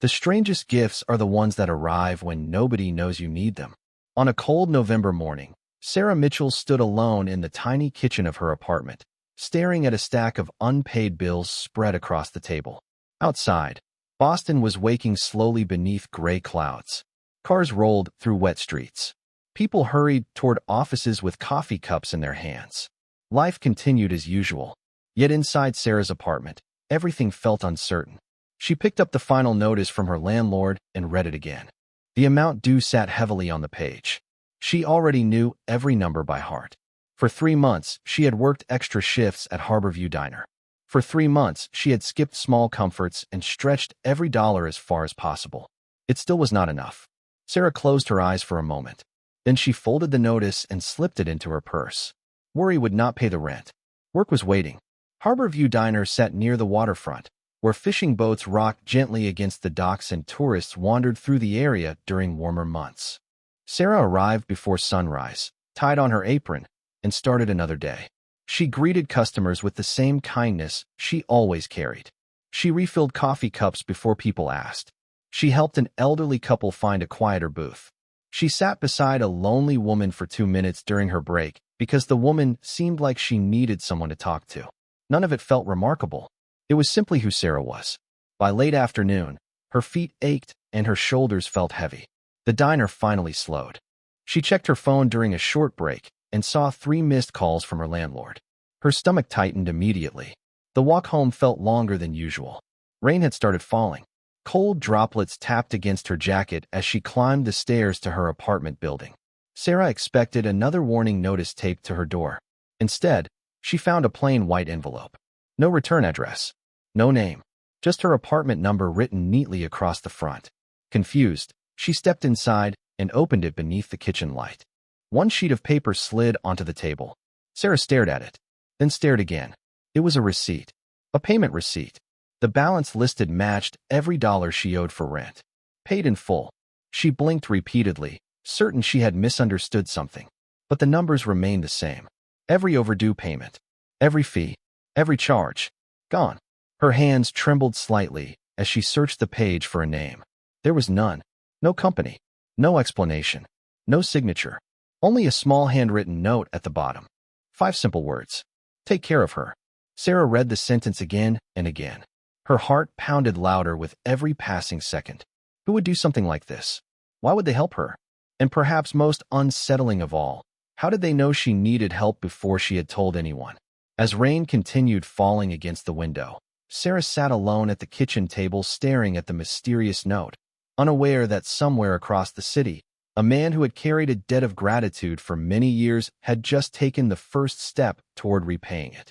The strangest gifts are the ones that arrive when nobody knows you need them. On a cold November morning, Sarah Mitchell stood alone in the tiny kitchen of her apartment, staring at a stack of unpaid bills spread across the table. Outside, Boston was waking slowly beneath gray clouds. Cars rolled through wet streets. People hurried toward offices with coffee cups in their hands. Life continued as usual. Yet inside Sarah's apartment, everything felt uncertain. She picked up the final notice from her landlord and read it again. The amount due sat heavily on the page. She already knew every number by heart. For 3 months, she had worked extra shifts at Harborview Diner. For 3 months, she had skipped small comforts and stretched every dollar as far as possible. It still was not enough. Sarah closed her eyes for a moment. Then she folded the notice and slipped it into her purse. Worry would not pay the rent. Work was waiting. Harborview Diner sat near the waterfront, where fishing boats rocked gently against the docks and tourists wandered through the area during warmer months. Sarah arrived before sunrise, tied on her apron, and started another day. She greeted customers with the same kindness she always carried. She refilled coffee cups before people asked. She helped an elderly couple find a quieter booth. She sat beside a lonely woman for 2 minutes during her break because the woman seemed like she needed someone to talk to. None of it felt remarkable. It was simply who Sarah was. By late afternoon, her feet ached and her shoulders felt heavy. The diner finally slowed. She checked her phone during a short break and saw 3 missed calls from her landlord. Her stomach tightened immediately. The walk home felt longer than usual. Rain had started falling. Cold droplets tapped against her jacket as she climbed the stairs to her apartment building. Sarah expected another warning notice taped to her door. Instead, she found a plain white envelope. No return address. No name. Just her apartment number written neatly across the front. Confused, she stepped inside and opened it beneath the kitchen light. One sheet of paper slid onto the table. Sarah stared at it, then stared again. It was a receipt. A payment receipt. The balance listed matched every dollar she owed for rent. Paid in full. She blinked repeatedly, certain she had misunderstood something. But the numbers remained the same. Every overdue payment. Every fee. Every charge. Gone. Her hands trembled slightly as she searched the page for a name. There was none. No company. No explanation. No signature. Only a small handwritten note at the bottom. 5 simple words. Take care of her. Sarah read the sentence again and again. Her heart pounded louder with every passing second. Who would do something like this? Why would they help her? And perhaps most unsettling of all, how did they know she needed help before she had told anyone? As rain continued falling against the window, Sarah sat alone at the kitchen table staring at the mysterious note, unaware that somewhere across the city, a man who had carried a debt of gratitude for many years had just taken the first step toward repaying it.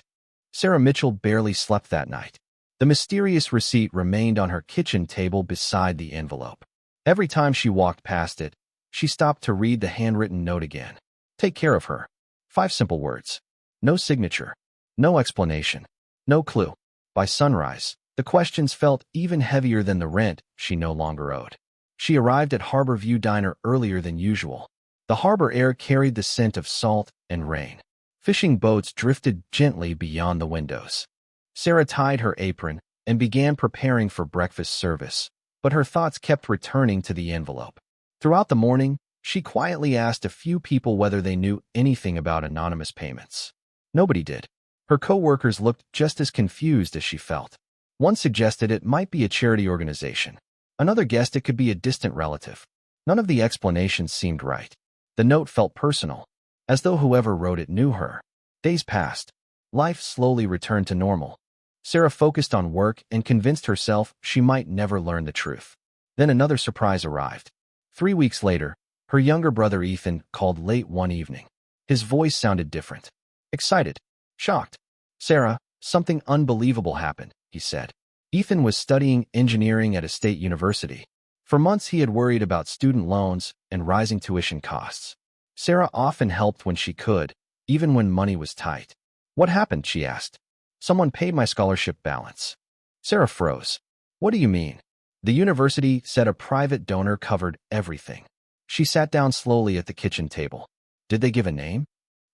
Sarah Mitchell barely slept that night. The mysterious receipt remained on her kitchen table beside the envelope. Every time she walked past it, she stopped to read the handwritten note again. Take care of her. 5 simple words. No signature. No explanation. No clue. By sunrise, the questions felt even heavier than the rent she no longer owed. She arrived at Harborview Diner earlier than usual. The harbor air carried the scent of salt and rain. Fishing boats drifted gently beyond the windows. Sarah tied her apron and began preparing for breakfast service, but her thoughts kept returning to the envelope. Throughout the morning, she quietly asked a few people whether they knew anything about anonymous payments. Nobody did. Her co-workers looked just as confused as she felt. One suggested it might be a charity organization. Another guessed it could be a distant relative. None of the explanations seemed right. The note felt personal, as though whoever wrote it knew her. Days passed. Life slowly returned to normal. Sarah focused on work and convinced herself she might never learn the truth. Then another surprise arrived. 3 weeks later, her younger brother Ethan called late one evening. His voice sounded different. Excited. Shocked. Sarah, something unbelievable happened, he said. Ethan was studying engineering at a state university. For months he had worried about student loans and rising tuition costs. Sarah often helped when she could, even when money was tight. What happened? She asked. Someone paid my scholarship balance. Sarah froze. What do you mean? The university said a private donor covered everything. She sat down slowly at the kitchen table. Did they give a name?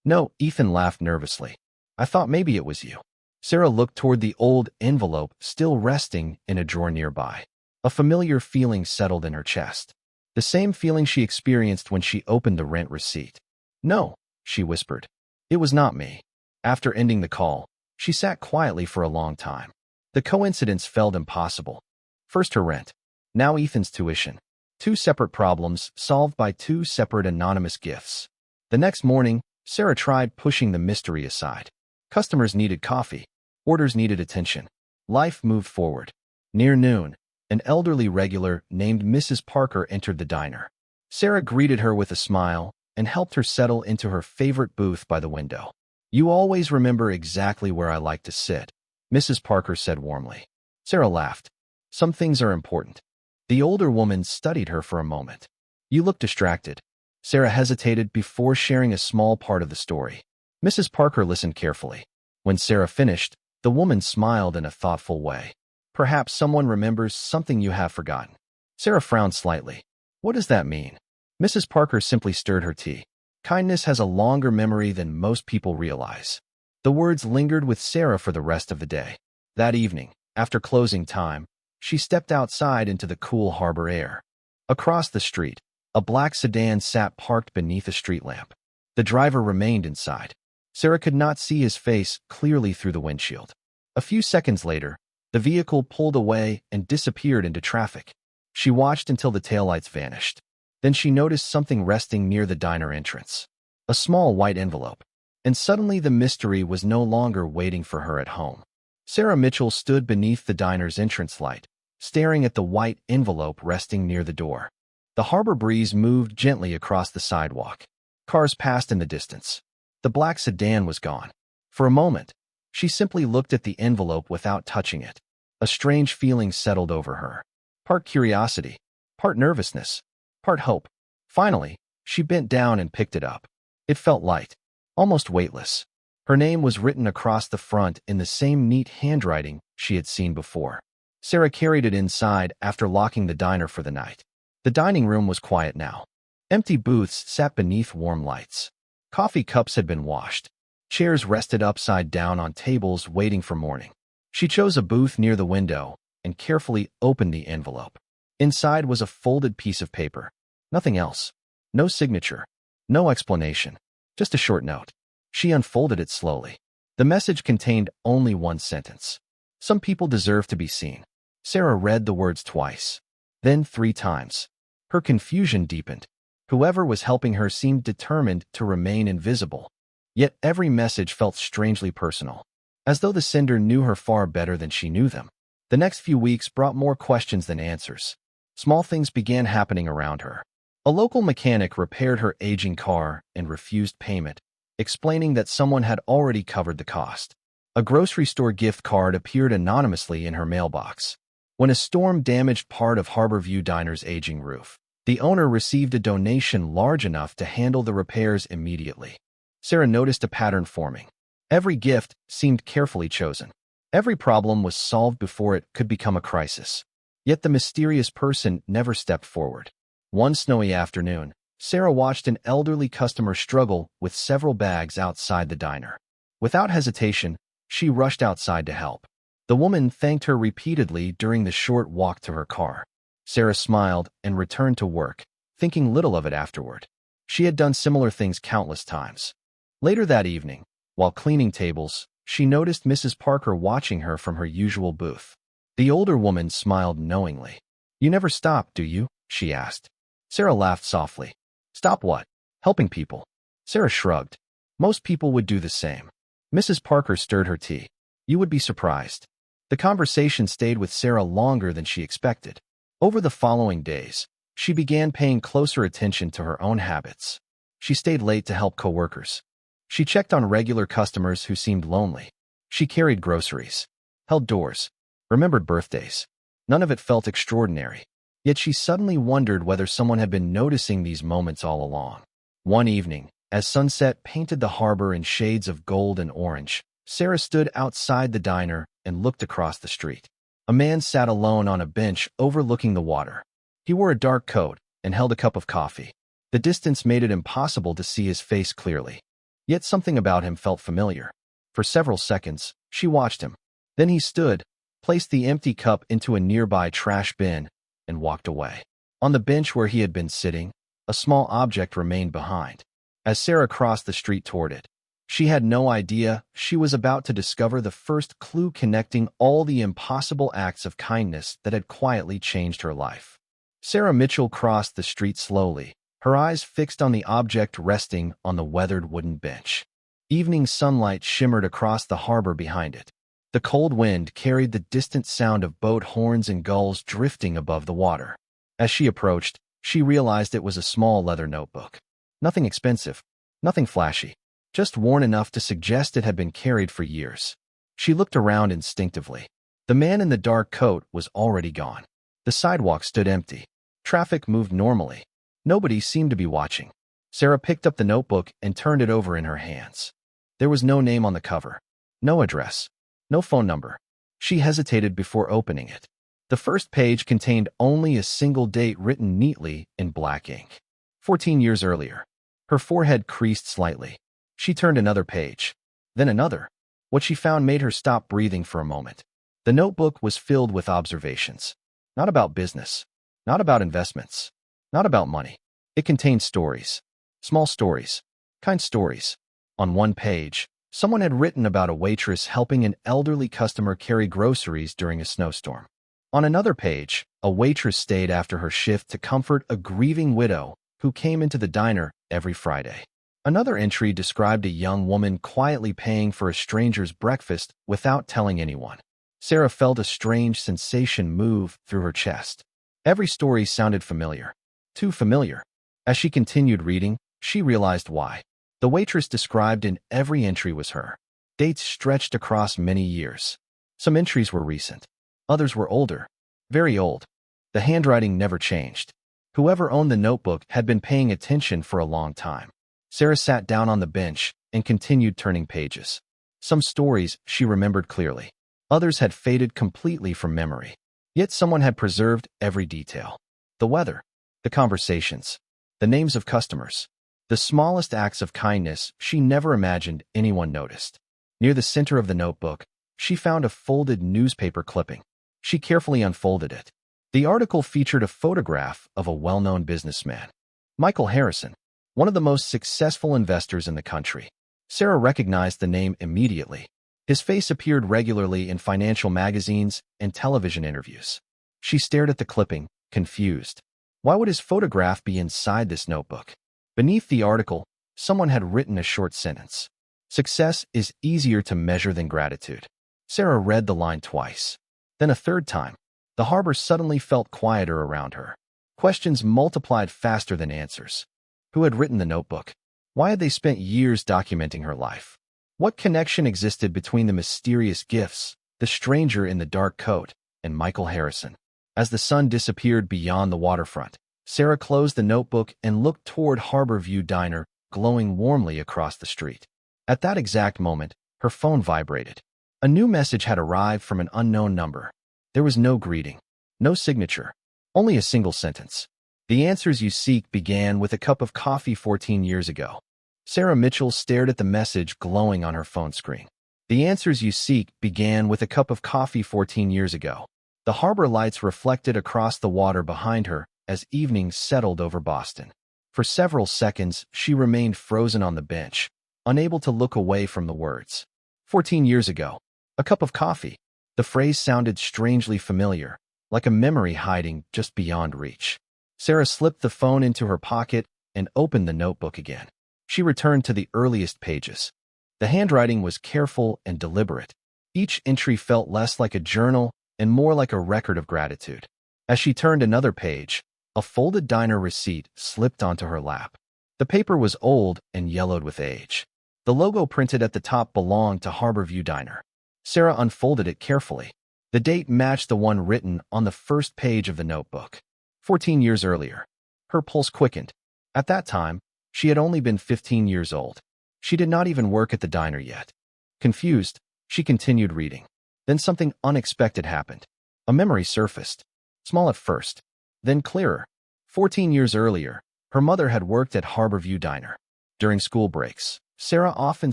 No, Ethan laughed nervously. I thought maybe it was you. Sarah looked toward the old envelope still resting in a drawer nearby. A familiar feeling settled in her chest. The same feeling she experienced when she opened the rent receipt. "No," she whispered. "It was not me." After ending the call, she sat quietly for a long time. The coincidence felt impossible. First her rent, now Ethan's tuition. Two separate problems solved by two separate anonymous gifts. The next morning, Sarah tried pushing the mystery aside. Customers needed coffee. Orders needed attention. Life moved forward. Near noon, an elderly regular named Mrs. Parker entered the diner. Sarah greeted her with a smile and helped her settle into her favorite booth by the window. "You always remember exactly where I like to sit," Mrs. Parker said warmly. Sarah laughed. "Some things are important." The older woman studied her for a moment. "You look distracted." Sarah hesitated before sharing a small part of the story. Mrs. Parker listened carefully. When Sarah finished, the woman smiled in a thoughtful way. "Perhaps someone remembers something you have forgotten." Sarah frowned slightly. "What does that mean?" Mrs. Parker simply stirred her tea. "Kindness has a longer memory than most people realize." The words lingered with Sarah for the rest of the day. That evening, after closing time, she stepped outside into the cool harbor air. Across the street, a black sedan sat parked beneath a street lamp. The driver remained inside. Sarah could not see his face clearly through the windshield. A few seconds later, the vehicle pulled away and disappeared into traffic. She watched until the taillights vanished. Then she noticed something resting near the diner entrance. A small white envelope. And suddenly the mystery was no longer waiting for her at home. Sarah Mitchell stood beneath the diner's entrance light, staring at the white envelope resting near the door. The harbor breeze moved gently across the sidewalk. Cars passed in the distance. The black sedan was gone. For a moment, she simply looked at the envelope without touching it. A strange feeling settled over her. Part curiosity, part nervousness, part hope. Finally, she bent down and picked it up. It felt light, almost weightless. Her name was written across the front in the same neat handwriting she had seen before. Sarah carried it inside after locking the diner for the night. The dining room was quiet now. Empty booths sat beneath warm lights. Coffee cups had been washed. Chairs rested upside down on tables waiting for morning. She chose a booth near the window and carefully opened the envelope. Inside was a folded piece of paper. Nothing else. No signature. No explanation. Just a short note. She unfolded it slowly. The message contained only one sentence. "Some people deserve to be seen." Sarah read the words twice, then 3 times. Her confusion deepened. Whoever was helping her seemed determined to remain invisible. Yet every message felt strangely personal, as though the sender knew her far better than she knew them. The next few weeks brought more questions than answers. Small things began happening around her. A local mechanic repaired her aging car and refused payment, explaining that someone had already covered the cost. A grocery store gift card appeared anonymously in her mailbox. When a storm damaged part of Harborview Diner's aging roof, the owner received a donation large enough to handle the repairs immediately. Sarah noticed a pattern forming. Every gift seemed carefully chosen. Every problem was solved before it could become a crisis. Yet the mysterious person never stepped forward. One snowy afternoon, Sarah watched an elderly customer struggle with several bags outside the diner. Without hesitation, she rushed outside to help. The woman thanked her repeatedly during the short walk to her car. Sarah smiled and returned to work, thinking little of it afterward. She had done similar things countless times. Later that evening, while cleaning tables, she noticed Mrs. Parker watching her from her usual booth. The older woman smiled knowingly. "You never stop, do you?" she asked. Sarah laughed softly. "Stop what?" "Helping people." Sarah shrugged. "Most people would do the same." Mrs. Parker stirred her tea. "You would be surprised." The conversation stayed with Sarah longer than she expected. Over the following days, she began paying closer attention to her own habits. She stayed late to help coworkers. She checked on regular customers who seemed lonely. She carried groceries, held doors, remembered birthdays. None of it felt extraordinary. Yet she suddenly wondered whether someone had been noticing these moments all along. One evening, as sunset painted the harbor in shades of gold and orange, Sarah stood outside the diner and looked across the street. A man sat alone on a bench overlooking the water. He wore a dark coat and held a cup of coffee. The distance made it impossible to see his face clearly. Yet something about him felt familiar. For several seconds, she watched him. Then he stood, placed the empty cup into a nearby trash bin, and walked away. On the bench where he had been sitting, a small object remained behind. As Sarah crossed the street toward it, she had no idea she was about to discover the first clue connecting all the impossible acts of kindness that had quietly changed her life. Sarah Mitchell crossed the street slowly, her eyes fixed on the object resting on the weathered wooden bench. Evening sunlight shimmered across the harbor behind it. The cold wind carried the distant sound of boat horns and gulls drifting above the water. As she approached, she realized it was a small leather notebook. Nothing expensive, nothing flashy, just worn enough to suggest it had been carried for years. She looked around instinctively. The man in the dark coat was already gone. The sidewalk stood empty. Traffic moved normally. Nobody seemed to be watching. Sarah picked up the notebook and turned it over in her hands. There was no name on the cover, no address, no phone number. She hesitated before opening it. The first page contained only a single date written neatly in black ink. 14 years earlier. Her forehead creased slightly. She turned another page, then another. What she found made her stop breathing for a moment. The notebook was filled with observations. Not about business, not about investments, not about money. It contained stories, small stories, kind stories. On one page, someone had written about a waitress helping an elderly customer carry groceries during a snowstorm. On another page, a waitress stayed after her shift to comfort a grieving widow who came into the diner every Friday. Another entry described a young woman quietly paying for a stranger's breakfast without telling anyone. Sarah felt a strange sensation move through her chest. Every story sounded familiar. Too familiar. As she continued reading, she realized why. The waitress described in every entry was her. Dates stretched across many years. Some entries were recent. Others were older. Very old. The handwriting never changed. Whoever owned the notebook had been paying attention for a long time. Sarah sat down on the bench and continued turning pages. Some stories she remembered clearly. Others had faded completely from memory. Yet someone had preserved every detail. The weather, the conversations, the names of customers, the smallest acts of kindness she never imagined anyone noticed. Near the center of the notebook, she found a folded newspaper clipping. She carefully unfolded it. The article featured a photograph of a well-known businessman, Michael Harrison, one of the most successful investors in the country. Sarah recognized the name immediately. His face appeared regularly in financial magazines and television interviews. She stared at the clipping, confused. Why would his photograph be inside this notebook? Beneath the article, someone had written a short sentence. Success is easier to measure than gratitude. Sarah read the line twice. Then a third time. The harbor suddenly felt quieter around her. Questions multiplied faster than answers. Who had written the notebook? Why had they spent years documenting her life? What connection existed between the mysterious gifts, the stranger in the dark coat, and Michael Harrison? As the sun disappeared beyond the waterfront, Sarah closed the notebook and looked toward Harbor View Diner, glowing warmly across the street. At that exact moment, her phone vibrated. A new message had arrived from an unknown number. There was no greeting, no signature, only a single sentence. The answers you seek began with a cup of coffee 14 years ago. Sarah Mitchell stared at the message glowing on her phone screen. The answers you seek began with a cup of coffee 14 years ago. The harbor lights reflected across the water behind her as evening settled over Boston. For several seconds, she remained frozen on the bench, unable to look away from the words. 14 years ago. A cup of coffee. The phrase sounded strangely familiar, like a memory hiding just beyond reach. Sarah slipped the phone into her pocket and opened the notebook again. She returned to the earliest pages. The handwriting was careful and deliberate. Each entry felt less like a journal and more like a record of gratitude. As she turned another page, a folded diner receipt slipped onto her lap. The paper was old and yellowed with age. The logo printed at the top belonged to Harbor View Diner. Sarah unfolded it carefully. The date matched the one written on the first page of the notebook. 14 years earlier. Her pulse quickened. At that time, she had only been 15 years old. She did not even work at the diner yet. Confused, she continued reading. Then something unexpected happened. A memory surfaced. Small at first, then clearer. 14 years earlier, her mother had worked at Harbor View Diner. During school breaks, Sarah often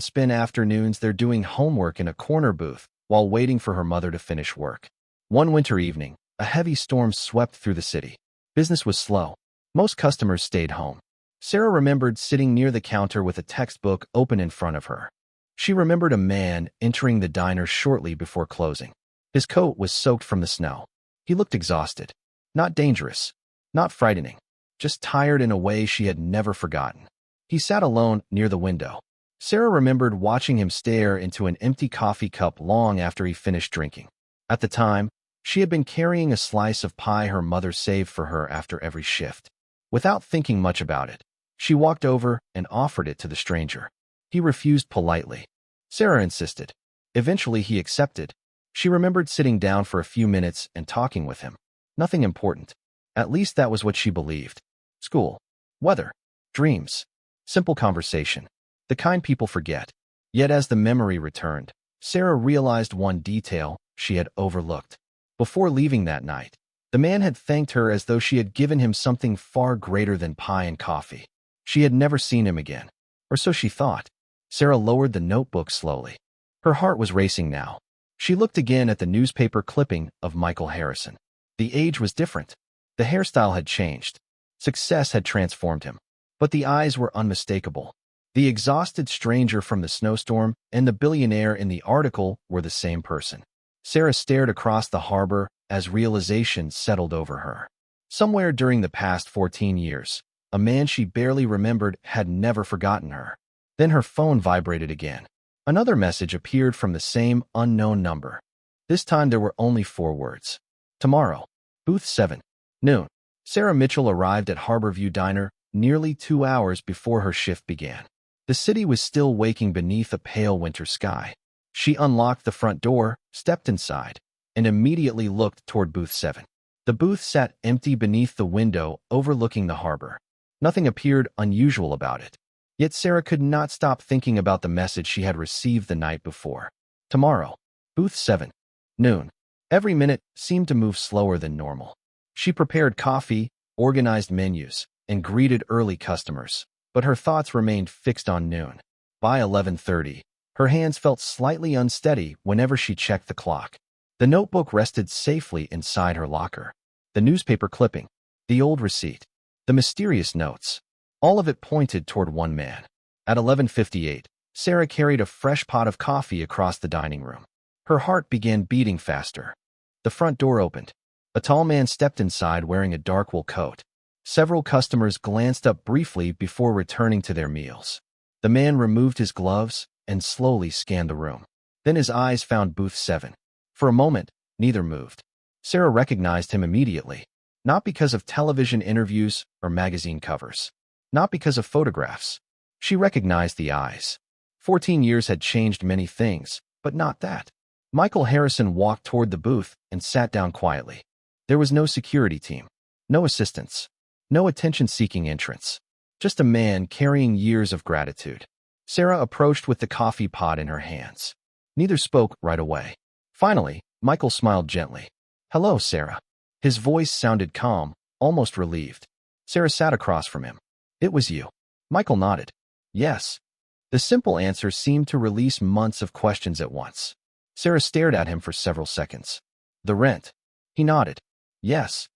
spent afternoons there doing homework in a corner booth while waiting for her mother to finish work. One winter evening, a heavy storm swept through the city. Business was slow. Most customers stayed home. Sarah remembered sitting near the counter with a textbook open in front of her. She remembered a man entering the diner shortly before closing. His coat was soaked from the snow. He looked exhausted. Not dangerous. Not frightening. Just tired in a way she had never forgotten. He sat alone near the window. Sarah remembered watching him stare into an empty coffee cup long after he finished drinking. At the time, she had been carrying a slice of pie her mother saved for her after every shift. Without thinking much about it, she walked over and offered it to the stranger. He refused politely. Sarah insisted. Eventually he accepted. She remembered sitting down for a few minutes and talking with him. Nothing important. At least that was what she believed. School. Weather. Dreams. Simple conversation. The kind people forget. Yet as the memory returned, Sarah realized one detail she had overlooked. Before leaving that night, the man had thanked her as though she had given him something far greater than pie and coffee. She had never seen him again. Or so she thought. Sarah lowered the notebook slowly. Her heart was racing now. She looked again at the newspaper clipping of Michael Harrison. The age was different. The hairstyle had changed. Success had transformed him. But the eyes were unmistakable. The exhausted stranger from the snowstorm and the billionaire in the article were the same person. Sarah stared across the harbor as realization settled over her. Somewhere during the past 14 years, a man she barely remembered had never forgotten her. Then her phone vibrated again. Another message appeared from the same unknown number. This time there were only 4 words. Tomorrow. Booth 7. Noon. Sarah Mitchell arrived at Harborview Diner nearly 2 hours before her shift began. The city was still waking beneath a pale winter sky. She unlocked the front door, stepped inside, and immediately looked toward Booth 7. The booth sat empty beneath the window overlooking the harbor. Nothing appeared unusual about it. Yet Sarah could not stop thinking about the message she had received the night before. Tomorrow. Booth 7. Noon. Every minute seemed to move slower than normal. She prepared coffee, organized menus, and greeted early customers, but her thoughts remained fixed on noon. By 11:30, her hands felt slightly unsteady whenever she checked the clock. The notebook rested safely inside her locker. The newspaper clipping, the old receipt, the mysterious notes, all of it pointed toward one man. At 11:58, Sarah carried a fresh pot of coffee across the dining room. Her heart began beating faster. The front door opened. A tall man stepped inside wearing a dark wool coat. Several customers glanced up briefly before returning to their meals. The man removed his gloves and slowly scanned the room. Then his eyes found Booth 7. For a moment, neither moved. Sarah recognized him immediately, not because of television interviews or magazine covers, not because of photographs. She recognized the eyes. 14 years had changed many things, but not that. Michael Harrison walked toward the booth and sat down quietly. There was no security team, no assistants, no attention-seeking entrance, just a man carrying years of gratitude. Sarah approached with the coffee pot in her hands. Neither spoke right away. Finally, Michael smiled gently. "Hello, Sarah." His voice sounded calm, almost relieved. Sarah sat across from him. "It was you." Michael nodded. "Yes." The simple answer seemed to release months of questions at once. Sarah stared at him for several seconds. "The rent." He nodded. "Yes."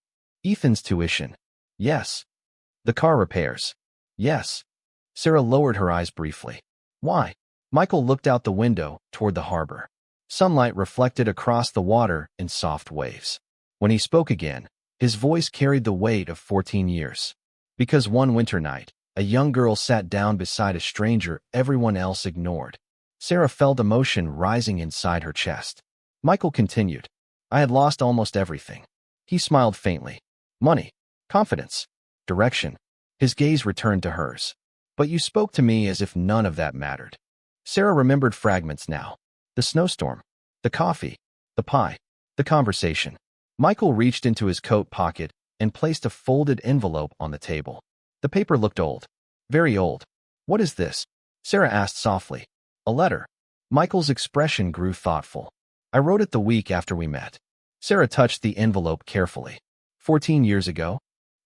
"Ethan's tuition." "Yes." "The car repairs." "Yes." Sarah lowered her eyes briefly. "Why?" Michael looked out the window toward the harbor. Sunlight reflected across the water in soft waves. When he spoke again, his voice carried the weight of 14 years. Because one winter night, a young girl sat down beside a stranger everyone else ignored. Sarah felt emotion rising inside her chest. Michael continued. "I had lost almost everything." He smiled faintly. "Money, confidence, direction." His gaze returned to hers. "But you spoke to me as if none of that mattered." Sarah remembered fragments now. The snowstorm, the coffee, the pie, the conversation. Michael reached into his coat pocket and placed a folded envelope on the table. The paper looked old. Very old. "What is this?" Sarah asked softly. "A letter." Michael's expression grew thoughtful. "I wrote it the week after we met." Sarah touched the envelope carefully. 14 years ago?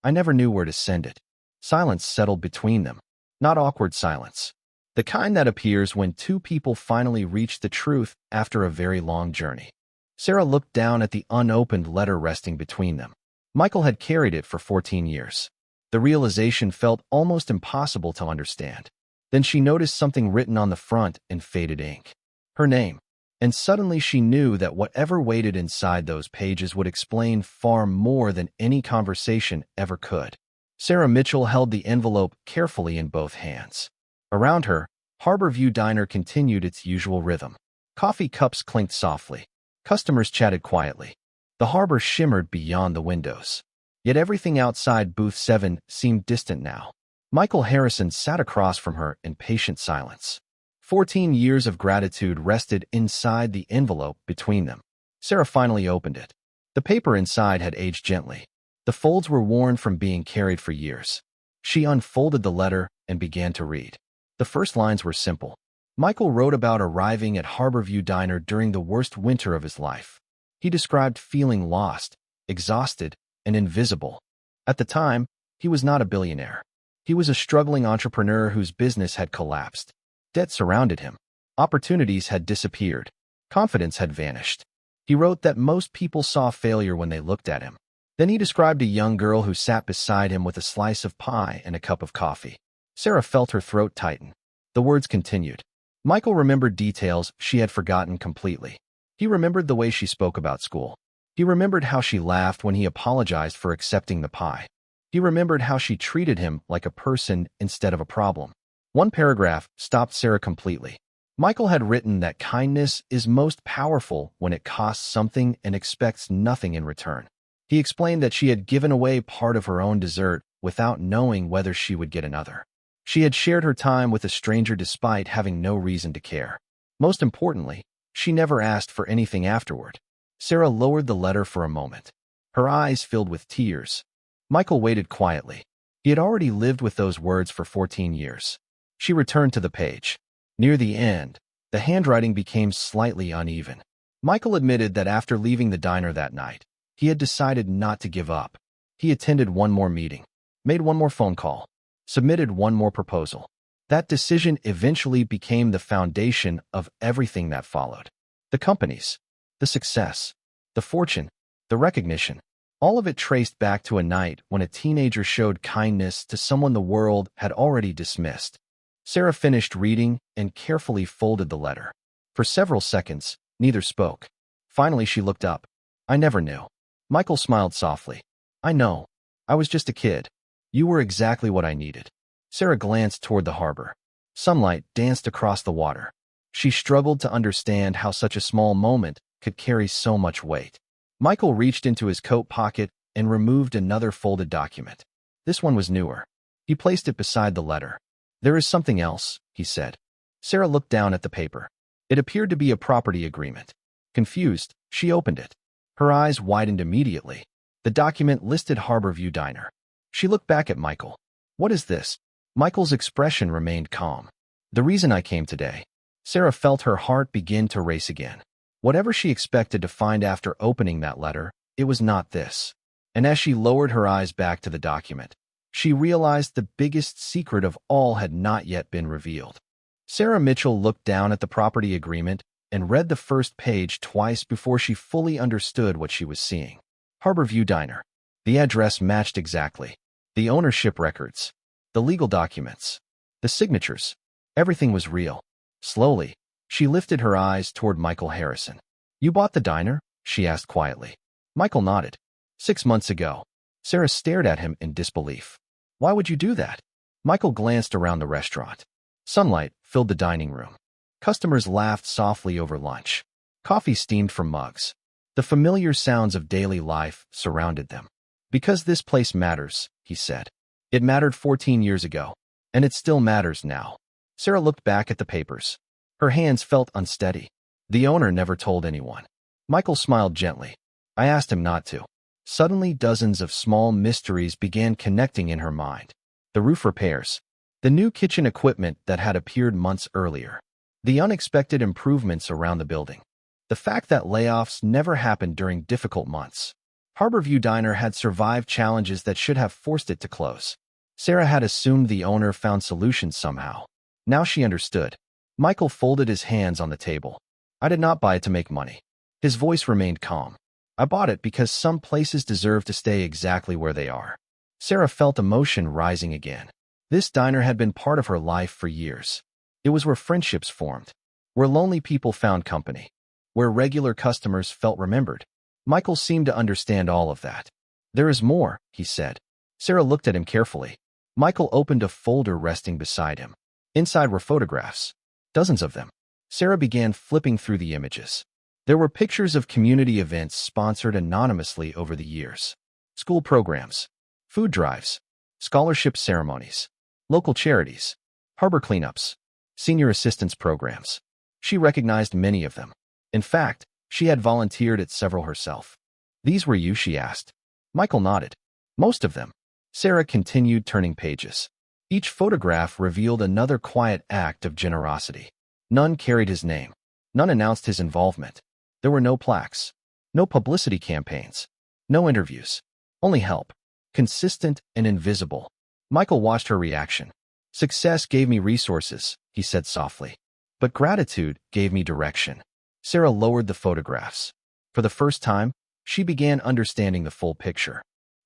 I never knew where to send it. Silence settled between them. Not awkward silence. The kind that appears when two people finally reach the truth after a very long journey. Sarah looked down at the unopened letter resting between them. Michael had carried it for 14 years. The realization felt almost impossible to understand. Then she noticed something written on the front in faded ink. Her name. And suddenly she knew that whatever waited inside those pages would explain far more than any conversation ever could. Sarah Mitchell held the envelope carefully in both hands. Around her, Harborview Diner continued its usual rhythm. Coffee cups clinked softly. Customers chatted quietly. The harbor shimmered beyond the windows. Yet everything outside Booth 7 seemed distant now. Michael Harrison sat across from her in patient silence. 14 years of gratitude rested inside the envelope between them. Sarah finally opened it. The paper inside had aged gently. The folds were worn from being carried for years. She unfolded the letter and began to read. The first lines were simple. Michael wrote about arriving at Harborview Diner during the worst winter of his life. He described feeling lost, exhausted, and invisible. At the time, he was not a billionaire. He was a struggling entrepreneur whose business had collapsed. Debt surrounded him. Opportunities had disappeared. Confidence had vanished. He wrote that most people saw failure when they looked at him. Then he described a young girl who sat beside him with a slice of pie and a cup of coffee. Sarah felt her throat tighten. The words continued. Michael remembered details she had forgotten completely. He remembered the way she spoke about school. He remembered how she laughed when he apologized for accepting the pie. He remembered how she treated him like a person instead of a problem. One paragraph stopped Sarah completely. Michael had written that kindness is most powerful when it costs something and expects nothing in return. He explained that she had given away part of her own dessert without knowing whether she would get another. She had shared her time with a stranger despite having no reason to care. Most importantly, she never asked for anything afterward. Sarah lowered the letter for a moment. Her eyes filled with tears. Michael waited quietly. He had already lived with those words for 14 years. She returned to the page. Near the end, the handwriting became slightly uneven. Michael admitted that after leaving the diner that night, he had decided not to give up. He attended one more meeting, made one more phone call, submitted one more proposal. That decision eventually became the foundation of everything that followed. The companies, the success, the fortune, the recognition, all of it traced back to a night when a teenager showed kindness to someone the world had already dismissed. Sarah finished reading and carefully folded the letter. For several seconds, neither spoke. Finally, she looked up. I never knew. Michael smiled softly. I know. I was just a kid. You were exactly what I needed. Sarah glanced toward the harbor. Sunlight danced across the water. She struggled to understand how such a small moment could carry so much weight. Michael reached into his coat pocket and removed another folded document. This one was newer. He placed it beside the letter. There is something else, he said. Sarah looked down at the paper. It appeared to be a property agreement. Confused, she opened it. Her eyes widened immediately. The document listed Harborview Diner. She looked back at Michael. What is this? Michael's expression remained calm. The reason I came today. Sarah felt her heart begin to race again. Whatever she expected to find after opening that letter, it was not this. And as she lowered her eyes back to the document, she realized the biggest secret of all had not yet been revealed. Sarah Mitchell looked down at the property agreement and read the first page twice before she fully understood what she was seeing. Harborview Diner. The address matched exactly. The ownership records. The legal documents. The signatures. Everything was real. Slowly, she lifted her eyes toward Michael Harrison. You bought the diner? She asked quietly. Michael nodded. 6 months ago. Sarah stared at him in disbelief. Why would you do that? Michael glanced around the restaurant. Sunlight filled the dining room. Customers laughed softly over lunch. Coffee steamed from mugs. The familiar sounds of daily life surrounded them. Because this place matters, he said. It mattered 14 years ago, and it still matters now. Sarah looked back at the papers. Her hands felt unsteady. The owner never told anyone. Michael smiled gently. I asked him not to. Suddenly, dozens of small mysteries began connecting in her mind. The roof repairs. The new kitchen equipment that had appeared months earlier. The unexpected improvements around the building. The fact that layoffs never happened during difficult months. Harborview Diner had survived challenges that should have forced it to close. Sarah had assumed the owner found solutions somehow. Now she understood. Michael folded his hands on the table. I did not buy it to make money. His voice remained calm. I bought it because some places deserve to stay exactly where they are. Sarah felt emotion rising again. This diner had been part of her life for years. It was where friendships formed, where lonely people found company, where regular customers felt remembered. Michael seemed to understand all of that. There is more, he said. Sarah looked at him carefully. Michael opened a folder resting beside him. Inside were photographs, dozens of them. Sarah began flipping through the images. There were pictures of community events sponsored anonymously over the years. School programs, food drives, scholarship ceremonies, local charities, harbor cleanups, senior assistance programs. She recognized many of them. In fact, she had volunteered at several herself. These were you, she asked. Michael nodded. Most of them. Sarah continued turning pages. Each photograph revealed another quiet act of generosity. None carried his name. None announced his involvement. There were no plaques, no publicity campaigns, no interviews, only help, consistent and invisible. Michael watched her reaction. Success gave me resources, he said softly, but gratitude gave me direction. Sarah lowered the photographs. For the first time, she began understanding the full picture.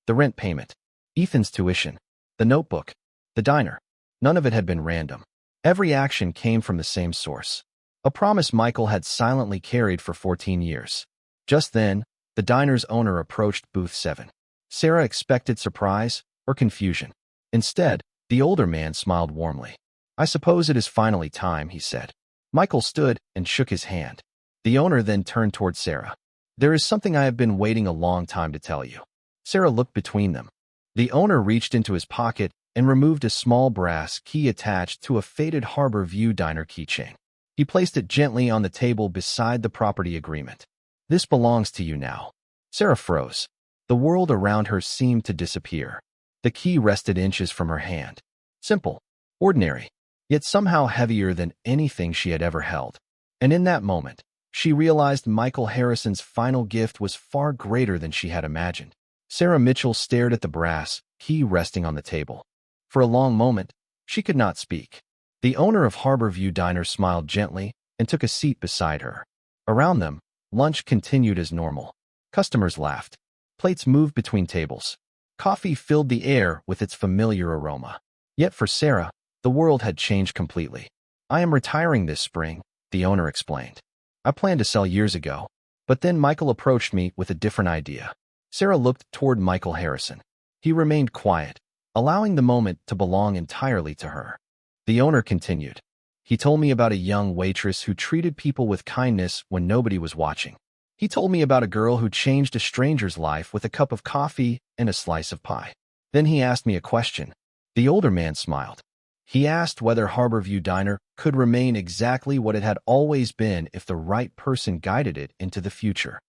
The rent payment, Ethan's tuition, the notebook, the diner. None of it had been random. Every action came from the same source. A promise Michael had silently carried for 14 years. Just then, the diner's owner approached booth 7. Sarah expected surprise or confusion. Instead, the older man smiled warmly. I suppose it is finally time, he said. Michael stood and shook his hand. The owner then turned toward Sarah. There is something I have been waiting a long time to tell you. Sarah looked between them. The owner reached into his pocket and removed a small brass key attached to a faded Harbor View diner keychain. He placed it gently on the table beside the property agreement. This belongs to you now. Sarah froze. The world around her seemed to disappear. The key rested inches from her hand. Simple, ordinary, yet somehow heavier than anything she had ever held. And in that moment, she realized Michael Harrison's final gift was far greater than she had imagined. Sarah Mitchell stared at the brass key resting on the table. For a long moment, she could not speak. The owner of Harbor View Diner smiled gently and took a seat beside her. Around them, lunch continued as normal. Customers laughed. Plates moved between tables. Coffee filled the air with its familiar aroma. Yet for Sarah, the world had changed completely. I am retiring this spring, the owner explained. I planned to sell years ago, but then Michael approached me with a different idea. Sarah looked toward Michael Harrison. He remained quiet, allowing the moment to belong entirely to her. The owner continued. He told me about a young waitress who treated people with kindness when nobody was watching. He told me about a girl who changed a stranger's life with a cup of coffee and a slice of pie. Then he asked me a question. The older man smiled. He asked whether Harbor View Diner could remain exactly what it had always been if the right person guided it into the future.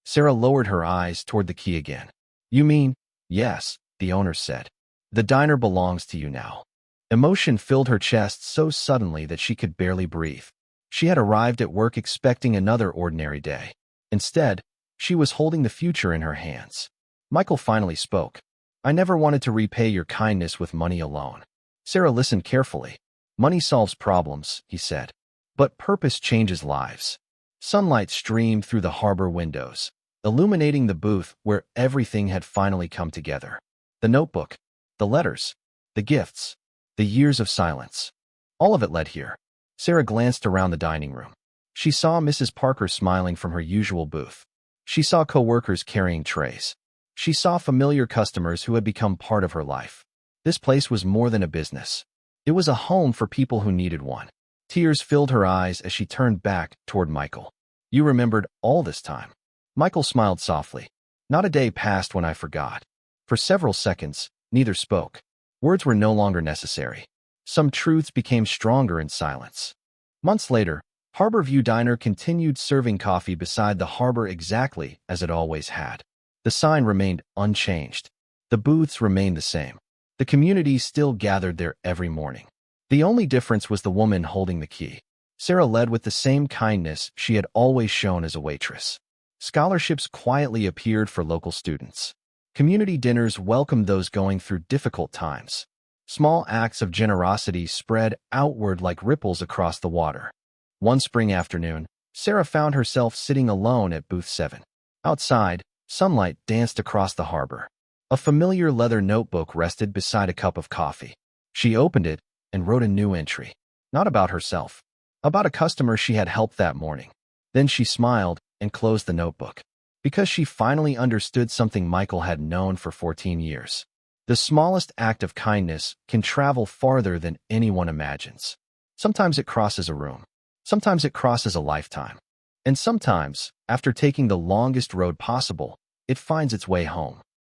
Sarah lowered her eyes toward the key again. You mean, yes, the owner said. The diner belongs to you now. Emotion filled her chest so suddenly that she could barely breathe. She had arrived at work expecting another ordinary day. Instead, she was holding the future in her hands. Michael finally spoke. I never wanted to repay your kindness with money alone. Sarah listened carefully. Money solves problems, he said. But purpose changes lives. Sunlight streamed through the harbor windows, illuminating the booth where everything had finally come together. The notebook, the letters, the gifts, the years of silence. All of it led here. Sarah glanced around the dining room. She saw Mrs. Parker smiling from her usual booth. She saw co-workers carrying trays. She saw familiar customers who had become part of her life. This place was more than a business. It was a home for people who needed one. Tears filled her eyes as she turned back toward Michael. You remembered all this time. Michael smiled softly. Not a day passed when I forgot. For several seconds, neither spoke. Words were no longer necessary. Some truths became stronger in silence. Months later, Harbor View Diner continued serving coffee beside the harbor exactly as it always had. The sign remained unchanged. The booths remained the same. The community still gathered there every morning. The only difference was the woman holding the key. Sarah led with the same kindness she had always shown as a waitress. Scholarships quietly appeared for local students. Community dinners welcomed those going through difficult times. Small acts of generosity spread outward like ripples across the water. One spring afternoon, Sarah found herself sitting alone at booth 7. Outside, sunlight danced across the harbor. A familiar leather notebook rested beside a cup of coffee. She opened it and wrote a new entry. Not about herself. About a customer she had helped that morning. Then she smiled and closed the notebook. Because she finally understood something Michael had known for 14 years. The smallest act of kindness can travel farther than anyone imagines. Sometimes it crosses a room. Sometimes it crosses a lifetime. And sometimes, after taking the longest road possible, it finds its way home.